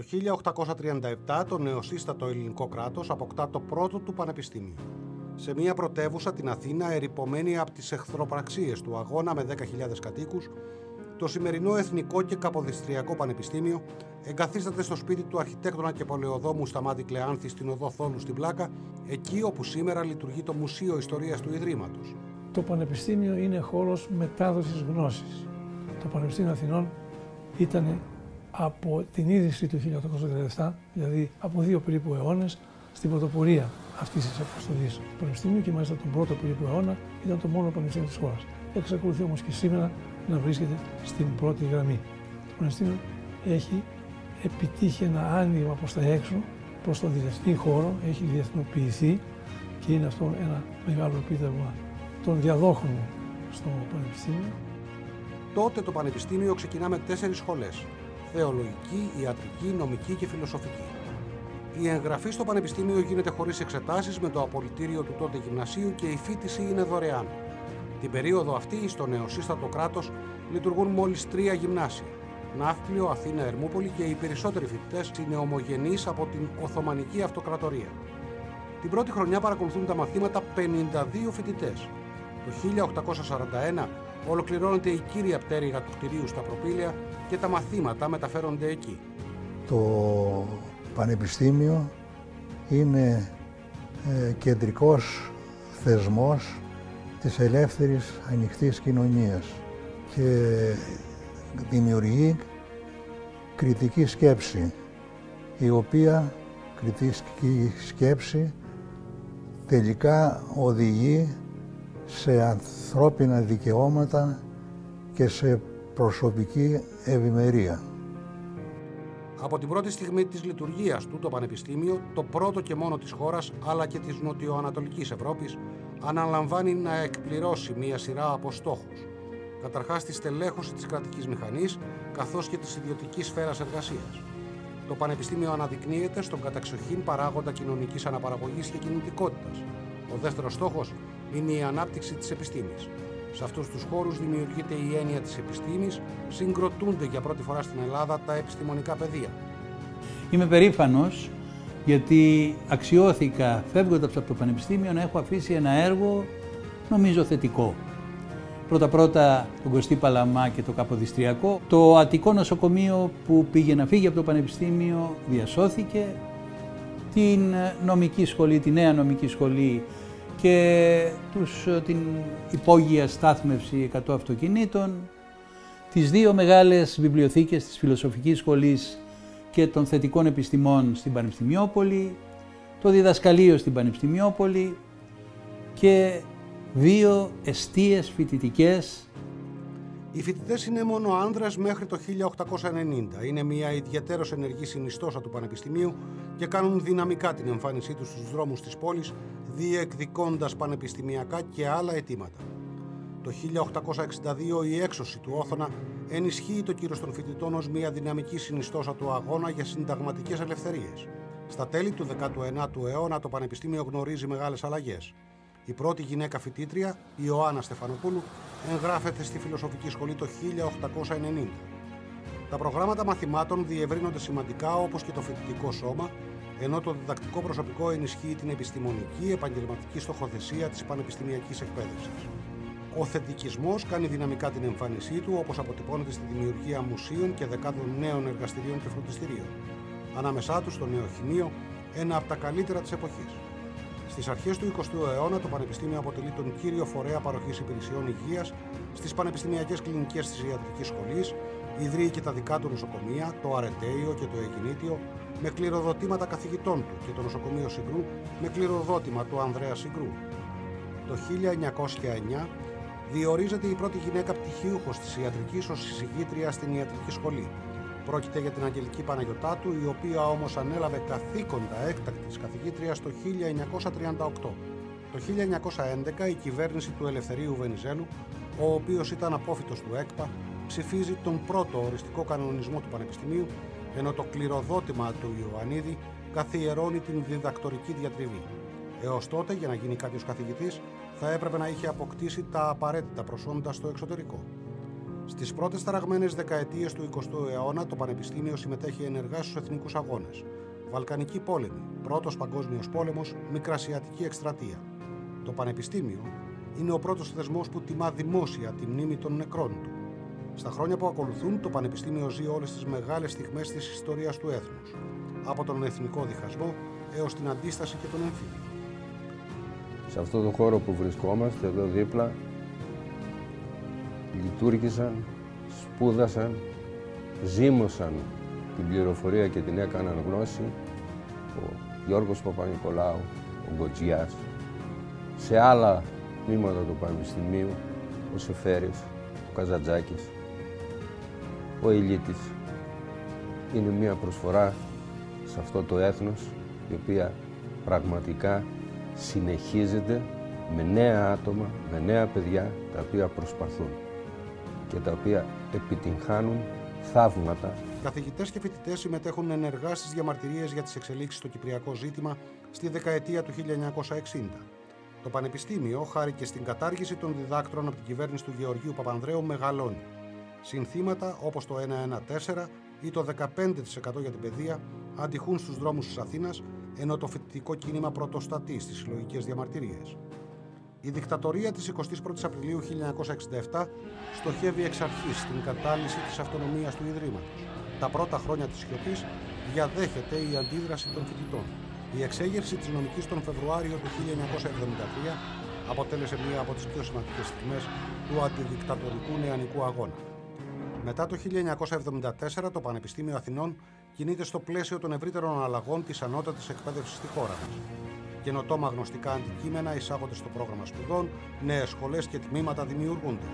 Το 1837 το νεοσύστατο ελληνικό κράτος αποκτά το πρώτο του πανεπιστήμιο. Σε μια πρωτεύουσα, την Αθήνα, ερειπωμένη από τις εχθροπραξίες του αγώνα με 10.000 κατοίκους, το σημερινό Εθνικό και Καποδιστριακό Πανεπιστήμιο εγκαθίσταται στο σπίτι του αρχιτέκτονα και πολεοδόμου Σταμάτη Κλεάνθη στην οδό Θόλου στην Πλάκα, εκεί όπου σήμερα λειτουργεί το Μουσείο Ιστορίας του Ιδρύματος. Το Πανεπιστήμιο είναι χώρος μετάδοσης γνώσης. Το Πανεπιστήμιο Αθηνών ήταν από την ίδρυση του 1817, δηλαδή από 2 περίπου αιώνες, στην πρωτοπορία αυτής της αποστολής του Πανεπιστήμιου και μάλιστα τον πρώτο περίπου αιώνα ήταν το μόνο πανεπιστήμιο της χώρας. Εξακολουθεί όμως και σήμερα να βρίσκεται στην πρώτη γραμμή. Το Πανεπιστήμιο έχει επιτύχει ένα άνοιγμα προς τα έξω, προς τον διεθνή χώρο, έχει διεθνοποιηθεί και είναι αυτό ένα μεγάλο επίτευγμα των διαδόχων στο Πανεπιστήμιο. Τότε το Πανεπιστήμιο ξεκινά με 4 σχολές: θεολογική, ιατρική, νομική και φιλοσοφική. Η εγγραφή στο Πανεπιστήμιο γίνεται χωρίς εξετάσεις με το απολυτήριο του τότε γυμνασίου και η φοιτηση είναι δωρεάν. Την περίοδο αυτή, στο νεοσύστατο κράτος, λειτουργούν μόλις 3 γυμνάσια: Ναύπλιο, Αθήνα, Ερμούπολη, και οι περισσότεροι φοιτητές είναι ομογενείς από την Οθωμανική Αυτοκρατορία. Την πρώτη χρονιά παρακολουθούν τα μαθήματα 52 φοιτητές. Το 1841 ολοκληρώνεται η κύρια πτέρυγα του κτηρίου στα Προπήλαια και τα μαθήματα μεταφέρονται εκεί. Το Πανεπιστήμιο είναι κεντρικός θεσμός της ελεύθερης ανοιχτής κοινωνίας και δημιουργεί κριτική σκέψη, η οποία κριτική σκέψη τελικά οδηγεί σε ανθρώπινα δικαιώματα και σε προσωπική ευημερία. Από την πρώτη στιγμή της λειτουργίας του το Πανεπιστήμιο, το πρώτο και μόνο της χώρας αλλά και της νοτιοανατολικής Ευρώπης, αναλαμβάνει να εκπληρώσει μία σειρά από στόχους. Καταρχάς, τη στελέχωση της κρατικής μηχανής, καθώς και της ιδιωτικής σφαίρας εργασίας. Το Πανεπιστήμιο αναδεικνύεται στον καταξοχήν παράγοντα κοινωνικής αναπαραγωγής και κινητικότητας. Ο δεύτερος στόχος είναι η ανάπτυξη της επιστήμης. Σε αυτούς τους χώρους δημιουργείται η έννοια της επιστήμης, συγκροτούνται για πρώτη φορά στην Ελλάδα τα επιστημονικά πεδία. Είμαι περήφανος γιατί αξιώθηκα φεύγοντας από το Πανεπιστήμιο να έχω αφήσει ένα έργο νομίζω θετικό. Πρώτα-πρώτα τον Κωστή Παλαμά και το Καποδιστριακό. Το Αττικό νοσοκομείο που πήγε να φύγει από το Πανεπιστήμιο διασώθηκε. Την νομική σχολή, τη νέα νομική σχολή και την υπόγεια στάθμευση 100 αυτοκινήτων. Τις 2 μεγάλες βιβλιοθήκες της Φιλοσοφικής Σχολής και των Θετικών Επιστημών στην Πανεπιστημιόπολη. Το διδασκαλείο στην Πανεπιστημιόπολη και 2 εστίες φοιτητικές. Οι φοιτητές είναι μόνο άνδρες μέχρι το 1890. Είναι μια ιδιαίτερως ενεργή συνιστόσα του Πανεπιστημίου και κάνουν δυναμικά την εμφάνισή τους στους δρόμους της πόλης, διεκδικώντας πανεπιστημιακά και άλλα αιτήματα. Το 1862 η έξωση του Όθωνα ενισχύει το κύρος των φοιτητών ως μια δυναμική συνιστόσα του αγώνα για συνταγματικές ελευθερίες. Στα τέλη του 19ου αιώνα το Πανεπιστήμιο γνωρίζει μεγάλες αλλαγές. Η πρώτη γυναίκα φοιτήτρια, η Ιωάννα Στεφανοπούλου, εγγράφεται στη Φιλοσοφική Σχολή το 1890. Τα προγράμματα μαθημάτων διευρύνονται σημαντικά, όπως και το φοιτητικό σώμα, ενώ το διδακτικό προσωπικό ενισχύει την επιστημονική επαγγελματική στοχοθεσία της πανεπιστημιακής εκπαίδευσης. Ο θετικισμός κάνει δυναμικά την εμφάνισή του, όπως αποτυπώνεται στη δημιουργία μουσείων και δεκάδων νέων εργαστηρίων και φροντιστηρίων. Ανάμεσά τους το νεοχημείο, ένα από τα καλύτερα της εποχής. Στις αρχές του 20ου αιώνα το Πανεπιστήμιο αποτελεί τον κύριο φορέα παροχής υπηρεσιών υγείας στις πανεπιστημιακές κλινικές της Ιατρικής Σχολής, ιδρύει και τα δικά του νοσοκομεία, το Αρετέιο και το Αιγινήτιο, με κληροδοτήματα καθηγητών του, και το νοσοκομείο Συγκρού με κληροδότημα του Ανδρέα Συγκρού. Το 1909 διορίζεται η πρώτη γυναίκα πτυχίουχος της ιατρικής ως εισηγήτρια στην Ιατρική Σχολή. Πρόκειται για την Αγγελική Παναγιωτάτου, η οποία όμως ανέλαβε καθήκοντα έκτακτης καθηγήτριας το 1938. Το 1911 η κυβέρνηση του Ελευθερίου Βενιζέλου, ο οποίος ήταν απόφοιτος του ΕΚΠΑ, ψηφίζει τον πρώτο οριστικό κανονισμό του Πανεπιστημίου, ενώ το κληροδότημα του Ιωαννίδη καθιερώνει την διδακτορική διατριβή. Έως τότε, για να γίνει κάποιος καθηγητής, θα έπρεπε να είχε αποκτήσει τα απαραίτητα προσόντα στο εξωτερικό. Στις πρώτες ταραγμένες δεκαετίες του 20ου αιώνα το Πανεπιστήμιο συμμετέχει ενεργά στους εθνικούς αγώνες. Βαλκανική πόλεμη, Πρώτος Παγκόσμιος Πόλεμος, Μικρασιατική εκστρατεία. Το Πανεπιστήμιο είναι ο πρώτος θεσμός που τιμά δημόσια τη μνήμη των νεκρών του. Στα χρόνια που ακολουθούν, το Πανεπιστήμιο ζει όλες τις μεγάλες στιγμές της ιστορίας του έθνους, από τον εθνικό διχασμό έως την αντίσταση και τον εμφύλιο. Σε αυτό το χώρο που βρισκόμαστε, εδώ δίπλα, λειτουργήσαν, σπούδασαν, ζήμωσαν την πληροφορία και την έκαναν γνώση ο Γιώργος Παπα-Νικολάου, ο Γκοτζιάς. Σε άλλα τμήματα του Πανεπιστημίου, ο Σεφέρης, ο Καζαντζάκης, ο Ηλίτης. Είναι μια προσφορά σε αυτό το έθνος, η οποία πραγματικά συνεχίζεται με νέα άτομα, με νέα παιδιά, τα οποία προσπαθούν και τα οποία επιτυγχάνουν θαύματα. Καθηγητές και φοιτητές συμμετέχουν ενεργά στις διαμαρτυρίες για τις εξελίξεις στο κυπριακό ζήτημα στη δεκαετία του 1960. Το Πανεπιστήμιο, χάρη και στην κατάργηση των διδάκτρων από την κυβέρνηση του Γεωργίου Παπανδρέου, μεγαλώνει. Συνθήματα όπως το 114 ή το 15% για την παιδεία αντιχούν στους δρόμους της Αθήνας, ενώ το φοιτητικό κίνημα πρωτοστατεί στις συλλογικές διαμαρτυρίες. Η δικτατορία της 21ης Απριλίου 1967 στοχεύει εξ αρχής στην κατάλυση της αυτονομίας του Ιδρύματος. Τα πρώτα χρόνια της σιωπής διαδέχεται η αντίδραση των φοιτητών. Η εξέγερση της νομικής τον Φεβρουάριο του 1973 αποτέλεσε μία από τις πιο σημαντικές στιγμές του αντιδικτατορικού νεανικού αγώνα. Μετά το 1974, το Πανεπιστήμιο Αθηνών κινείται στο πλαίσιο των ευρύτερων αλλαγών της ανώτατης εκπαίδευσης στη χώρα μας. Καινοτόμα γνωστικά αντικείμενα εισάγονται στο πρόγραμμα σπουδών, νέες σχολές και τμήματα δημιουργούνται.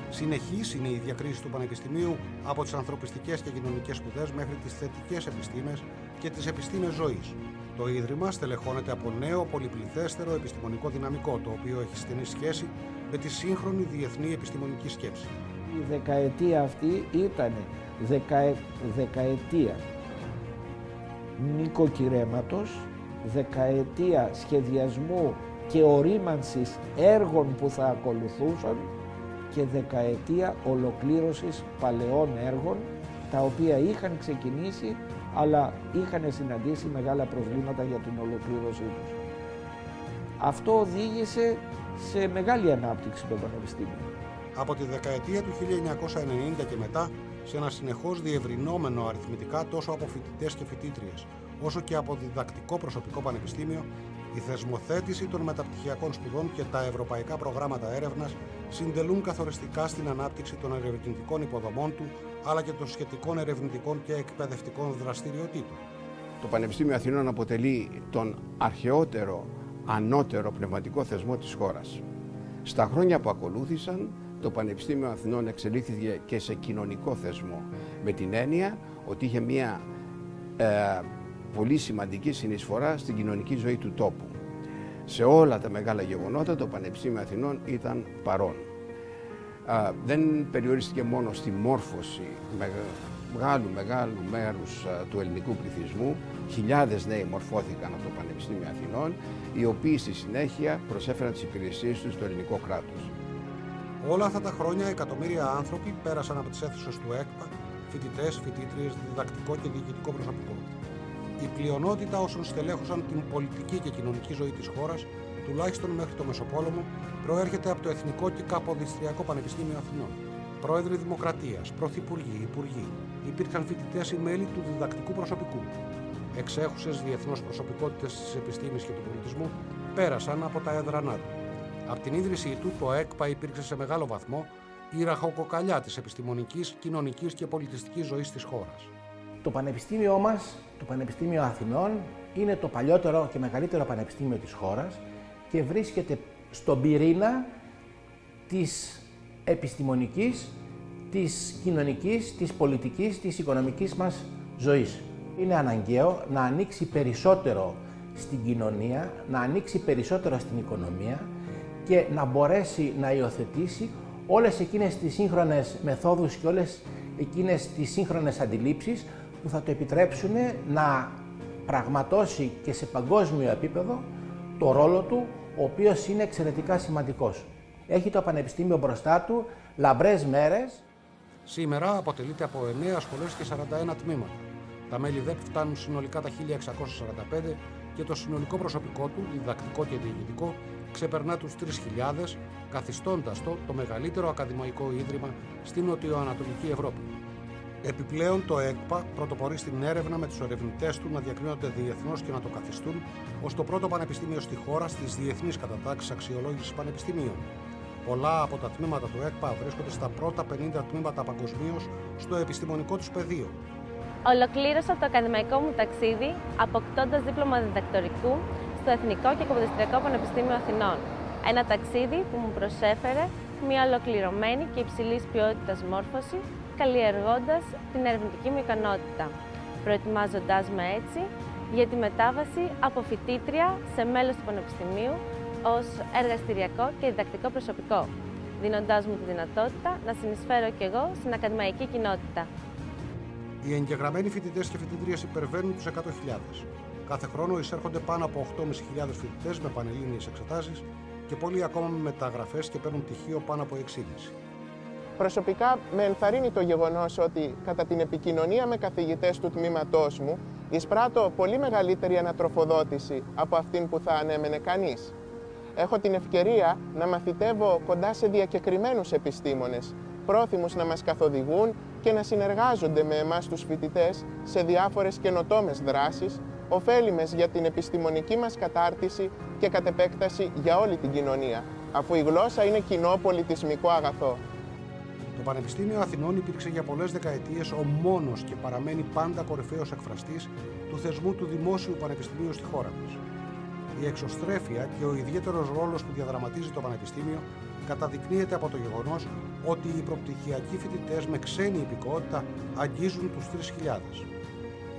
Συνεχής είναι η διακρίση του Πανεπιστημίου από τις ανθρωπιστικές και κοινωνικές σπουδές μέχρι τις θετικές επιστήμες και τις επιστήμες ζωής. Το Ίδρυμα στελεχώνεται από νέο πολυπληθέστερο επιστημονικό δυναμικό, το οποίο έχει στενή σχέση με τη σύγχρονη διεθνή επιστημονική σκέψη. Η δεκαετία αυτή ήταν δεκαετία νοικοκυρέματος, δεκαετία σχεδιασμού και ορίμανσης έργων που θα ακολουθούσαν και δεκαετία ολοκλήρωσης παλαιών έργων, τα οποία είχαν ξεκινήσει αλλά είχαν συναντήσει μεγάλα προβλήματα για την ολοκλήρωσή τους. Αυτό οδήγησε σε μεγάλη ανάπτυξη των πανεπιστήμιων. Από τη δεκαετία του 1990 και μετά, σε ένα συνεχώς διευρυνόμενο αριθμητικά τόσο από φοιτητές και φοιτήτριες, όσο και από διδακτικό προσωπικό πανεπιστήμιο, η θεσμοθέτηση των μεταπτυχιακών σπουδών και τα ευρωπαϊκά προγράμματα έρευνας συντελούν καθοριστικά στην ανάπτυξη των ερευνητικών υποδομών του, αλλά και των σχετικών ερευνητικών και εκπαιδευτικών δραστηριοτήτων. Το Πανεπιστήμιο Αθηνών αποτελεί τον αρχαιότερο, ανώτερο πνευματικό θεσμό της χώρας. Στα χρόνια που ακολούθησαν, το Πανεπιστήμιο Αθηνών εξελίχθηκε και σε κοινωνικό θεσμό, με την έννοια ότι είχε μια πολύ σημαντική συνεισφορά στην κοινωνική ζωή του τόπου. Σε όλα τα μεγάλα γεγονότα το Πανεπιστήμιο Αθηνών ήταν παρόν. Δεν περιορίστηκε μόνο στη μόρφωση μεγάλου μέρους του ελληνικού πληθυσμού. Χιλιάδες νέοι μορφώθηκαν από το Πανεπιστήμιο Αθηνών, οι οποίοι στη συνέχεια προσέφεραν τις υπηρεσίες τους στο ελληνικό κράτος. Όλα αυτά τα χρόνια εκατομμύρια άνθρωποι πέρασαν από τις αίθουσες του ΕΚΠΑ, φοιτητές, φοιτήτριες, διδακτικό και διοικητικό προσωπικό. Η πλειονότητα όσων στελέχωσαν την πολιτική και κοινωνική ζωή της χώρας, τουλάχιστον μέχρι το Μεσοπόλεμο, προέρχεται από το Εθνικό και Καποδιστριακό Πανεπιστήμιο Αθηνών. Πρόεδροι Δημοκρατίας, πρωθυπουργοί, υπουργοί, υπήρχαν φοιτητές ή μέλη του διδακτικού προσωπικού. Εξέχουσες διεθνώς προσωπικότητες της επιστήμης και του πολιτισμού πέρασαν από τα έδρανά του. Από την ίδρυσή του, το ΕΚΠΑ υπήρξε σε μεγάλο βαθμό η ραχοκοκαλιά της επιστημονικής, κοινωνικής και πολιτιστικής ζωής της χώρας. Το πανεπιστήμιό μας, το Πανεπιστήμιο Αθηνών, είναι το παλιότερο και μεγαλύτερο πανεπιστήμιο της χώρας και βρίσκεται στον πυρήνα της επιστημονικής, της κοινωνικής, της πολιτικής, της οικονομικής μας ζωής. Είναι αναγκαίο να ανοίξει περισσότερο στην κοινωνία, να ανοίξει περισσότερο στην οικονομία και να μπορέσει να υιοθετήσει όλες εκείνες τις σύγχρονες μεθόδους και όλες εκείνες τις σύγχρονες αντιλήψεις που θα το επιτρέψουν να πραγματώσει και σε παγκόσμιο επίπεδο το ρόλο του, ο οποίος είναι εξαιρετικά σημαντικός. Έχει το Πανεπιστήμιο μπροστά του λαμπρές μέρες. Σήμερα αποτελείται από 9 σχολές και 41 τμήματα. Τα μέλη ΔΕΠ φτάνουν συνολικά τα 1.645 και το συνολικό προσωπικό του, διδακτικό και διοικητικό, ξεπερνά τους 3.000, καθιστώντας το μεγαλύτερο ακαδημαϊκό ίδρυμα στην νοτιοανατολική Ευρώπη. Επιπλέον, το ΕΚΠΑ πρωτοπορεί στην έρευνα με τους ερευνητές του να διακρίνονται διεθνώς και να το καθιστούν ως το πρώτο πανεπιστήμιο στη χώρα στις διεθνείς κατατάξεις αξιολόγησης πανεπιστημίων. Πολλά από τα τμήματα του ΕΚΠΑ βρίσκονται στα πρώτα 50 τμήματα παγκοσμίως στο επιστημονικό τους πεδίο. Ολοκλήρωσα το ακαδημαϊκό μου ταξίδι αποκτώντας δίπλωμα διδακτορικού στο Εθνικό και Καποδιστριακό Πανεπιστήμιο Αθηνών. Ένα ταξίδι που μου προσέφερε μια ολοκληρωμένη και υψηλής ποιότητας μόρφωση, καλλιεργώντας την ερευνητική μου ικανότητα, προετοιμάζοντάς με έτσι για τη μετάβαση από φοιτήτρια σε μέλος του Πανεπιστημίου ως εργαστηριακό και διδακτικό προσωπικό, δίνοντάς μου τη δυνατότητα να συνεισφέρω κι εγώ στην ακαδημαϊκή κοινότητα. Οι εγγεγραμμένοι φοιτητές και φοιτήτριες υπερβαίνουν τους 100.000. Κάθε χρόνο εισέρχονται πάνω από 8.500 φοιτητές με πανελλήνιες εξετάσεις και πολλοί ακόμα με μεταγραφές και παίρνουν πτυχίο πάνω από 6,5. Προσωπικά με ενθαρρύνει το γεγονός ότι κατά την επικοινωνία με καθηγητές του τμήματός μου εισπράττω πολύ μεγαλύτερη ανατροφοδότηση από αυτήν που θα ανέμενε κανείς. Έχω την ευκαιρία να μαθητεύω κοντά σε διακεκριμένους επιστήμονες, πρόθυμους να μας καθοδηγούν και να συνεργάζονται με εμάς τους φοιτητές σε διάφορες καινοτόμες δράσεις, ωφέλιμες για την επιστημονική μας κατάρτιση και κατ' επέκταση για όλη την κοινωνία, αφού η γλώσσα είναι κοινό πολιτισμικό αγαθό. Το Πανεπιστήμιο Αθηνών υπήρξε για πολλές δεκαετίες ο μόνος και παραμένει πάντα κορυφαίος εκφραστής του θεσμού του δημόσιου πανεπιστημίου στη χώρα μας. Η εξωστρέφεια και ο ιδιαίτερος ρόλος που διαδραματίζει το Πανεπιστήμιο καταδεικνύεται από το γεγονός ότι οι προπτυχιακοί φοιτητές με ξένη υπηκότητα αγγίζουν τους 3.000.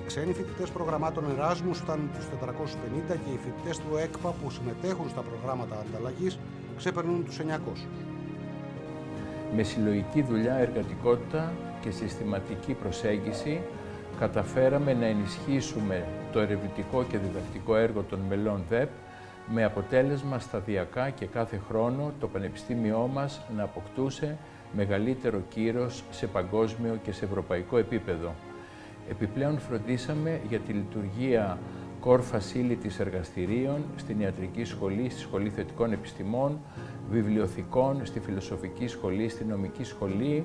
Οι ξένοι φοιτητές προγραμμάτων Εράσμους φτάνουν τους 450 και οι φοιτητές του ΕΚΠΑ που συμμετέχουν στα προγράμματα ανταλλαγής ξεπερνούν τους 900. Με συλλογική δουλειά, εργατικότητα και συστηματική προσέγγιση καταφέραμε να ενισχύσουμε το ερευνητικό και διδακτικό έργο των μελών ΔΕΠ με αποτέλεσμα σταδιακά και κάθε χρόνο το Πανεπιστήμιό μας να αποκτούσε μεγαλύτερο κύρος σε παγκόσμιο και σε ευρωπαϊκό επίπεδο. Επιπλέον φροντίσαμε για τη λειτουργία core facilities εργαστηρίων στην Ιατρική Σχολή, στη Σχολή Θετικών Επιστημών, βιβλιοθηκών, στη Φιλοσοφική Σχολή, στη Νομική Σχολή,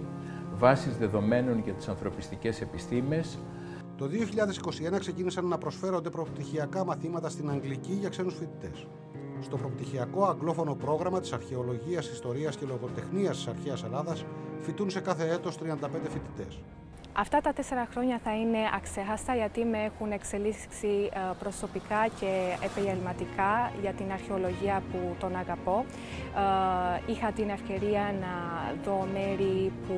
βάσεις δεδομένων για τις ανθρωπιστικές επιστήμες. Το 2021 ξεκίνησαν να προσφέρονται προπτυχιακά μαθήματα στην Αγγλική για ξένους φοιτητές. Στο προπτυχιακό αγγλόφωνο πρόγραμμα της Αρχαιολογίας, Ιστορίας και Λογοτεχνίας της Αρχαίας Ελλάδας φοιτούν σε κάθε έτος 35 φοιτητές. Αυτά τα 4 χρόνια θα είναι αξέχαστα γιατί με έχουν εξελίξει προσωπικά και επαγγελματικά για την αρχαιολογία που τον αγαπώ. Είχα την ευκαιρία να δω μέρη που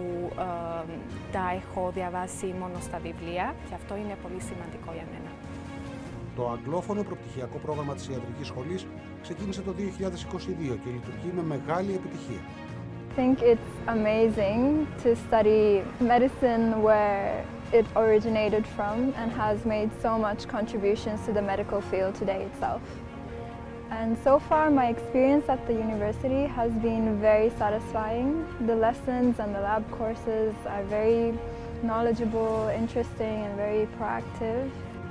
τα έχω διαβάσει μόνο στα βιβλία και αυτό είναι πολύ σημαντικό για μένα. Το αγγλόφωνο προπτυχιακό πρόγραμμα της Ιατρικής Σχολής ξεκίνησε το 2022 και λειτουργεί με μεγάλη επιτυχία. I think it's amazing to study medicine where it originated from and has made so much contributions to the medical field today itself. And so far my experience at the university has been very satisfying. The lessons and the lab courses are very knowledgeable, interesting and very proactive.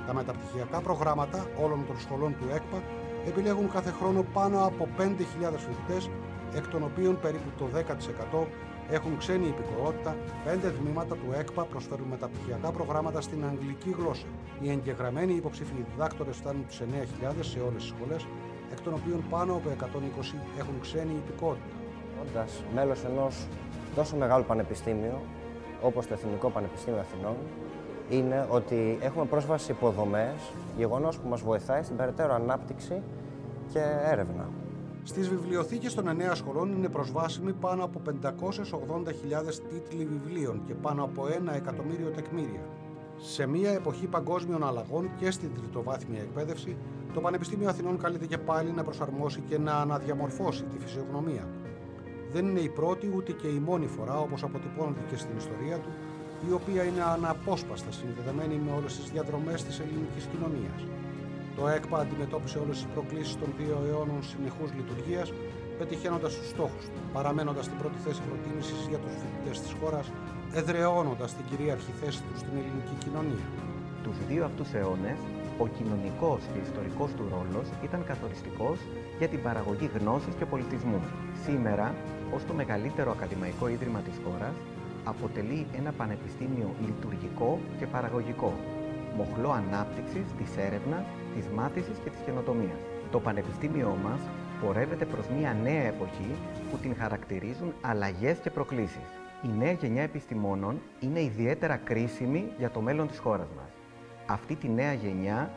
Τα μεταπτυχιακά προγράμματα όλων των σχολών του ΕΚΠΑ επιλέγουν κάθε χρόνο πάνω από 5.000 φοιτητές, εκ των οποίων περίπου το 10% έχουν ξένη υπηκοότητα. 5 τμήματα του ΕΚΠΑ προσφέρουν μεταπτυχιακά προγράμματα στην αγγλική γλώσσα. Οι εγγεγραμμένοι υποψήφιοι διδάκτορες φτάνουν τους 9.000 σε όλες τις σχολές, εκ των οποίων πάνω από 120 έχουν ξένη υπηκότητα. Όντας μέλος ενός τόσο μεγάλου πανεπιστήμιου, όπως το Εθνικό Πανεπιστήμιο Αθηνών, είναι ότι έχουμε πρόσβαση σε υποδομές, γεγονός που μας βοηθάει στην περαιτέρω ανάπτυξη και έρευνα. Στις βιβλιοθήκες των 9 σχολών είναι προσβάσιμοι πάνω από 580.000 τίτλοι βιβλίων και πάνω από 1 εκατομμύριο τεκμήρια. Σε μια εποχή παγκόσμιων αλλαγών και στην τριτοβάθμια εκπαίδευση, το Πανεπιστήμιο Αθηνών καλείται και πάλι να προσαρμόσει και να αναδιαμορφώσει τη φυσιογνωμία. Δεν είναι η πρώτη ούτε και η μόνη φορά, όπως αποτυπώνεται και στην ιστορία του, η οποία είναι αναπόσπαστα συνδεδεμένη με όλες τις διαδρομές της ελληνικής κοινωνίας. Το ΕΚΠΑ αντιμετώπισε όλες τις προκλήσεις των 2 αιώνων συνεχούς λειτουργίας, πετυχαίνοντας τους στόχους του, παραμένοντας στην πρώτη θέση προτίμησης για τους φοιτητές της χώρας, εδραιώνοντας την κυρίαρχη θέση του στην ελληνική κοινωνία. Τους 2 αυτούς αιώνες, ο κοινωνικός και ιστορικός του ρόλος ήταν καθοριστικός για την παραγωγή γνώσης και πολιτισμού. Σήμερα, ως το μεγαλύτερο ακαδημαϊκό ίδρυμα της χώρας, αποτελεί ένα πανεπιστήμιο λειτουργικό και παραγωγικό, μοχλό ανάπτυξης της έρευνας, της μάθησης και της καινοτομίας. Το πανεπιστήμιό μας πορεύεται προς μια νέα εποχή που την χαρακτηρίζουν αλλαγές και προκλήσεις. Η νέα γενιά επιστημόνων είναι ιδιαίτερα κρίσιμη για το μέλλον της χώρας μας. Αυτή τη νέα γενιά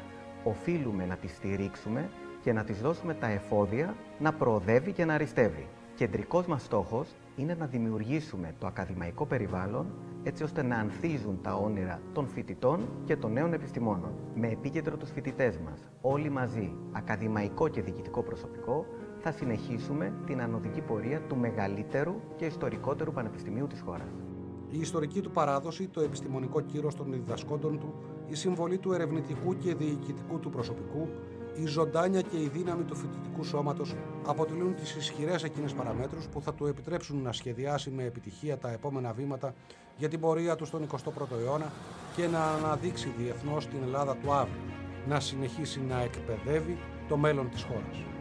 οφείλουμε να τη στηρίξουμε και να της δώσουμε τα εφόδια να προοδεύει και να αριστεύει. Κεντρικός μας στόχος είναι να δημιουργήσουμε το ακαδημαϊκό περιβάλλον έτσι ώστε να ανθίζουν τα όνειρα των φοιτητών και των νέων επιστημόνων. Με επίκεντρο τους φοιτητές μας, όλοι μαζί, ακαδημαϊκό και διοικητικό προσωπικό, θα συνεχίσουμε την ανωδική πορεία του μεγαλύτερου και ιστορικότερου πανεπιστημίου της χώρας. Η ιστορική του παράδοση, το επιστημονικό κύρος των διδασκόντων του, η συμβολή του ερευνητικού και διοικητικού του προσωπικού, η ζωντάνια και η δύναμη του φοιτητικού σώματος αποτελούν τις ισχυρές εκείνες παραμέτρους που θα του επιτρέψουν να σχεδιάσει με επιτυχία τα επόμενα βήματα για την πορεία του στον 21ο αιώνα και να αναδείξει διεθνώς την Ελλάδα του αύριο, να συνεχίσει να εκπαιδεύει το μέλλον της χώρας.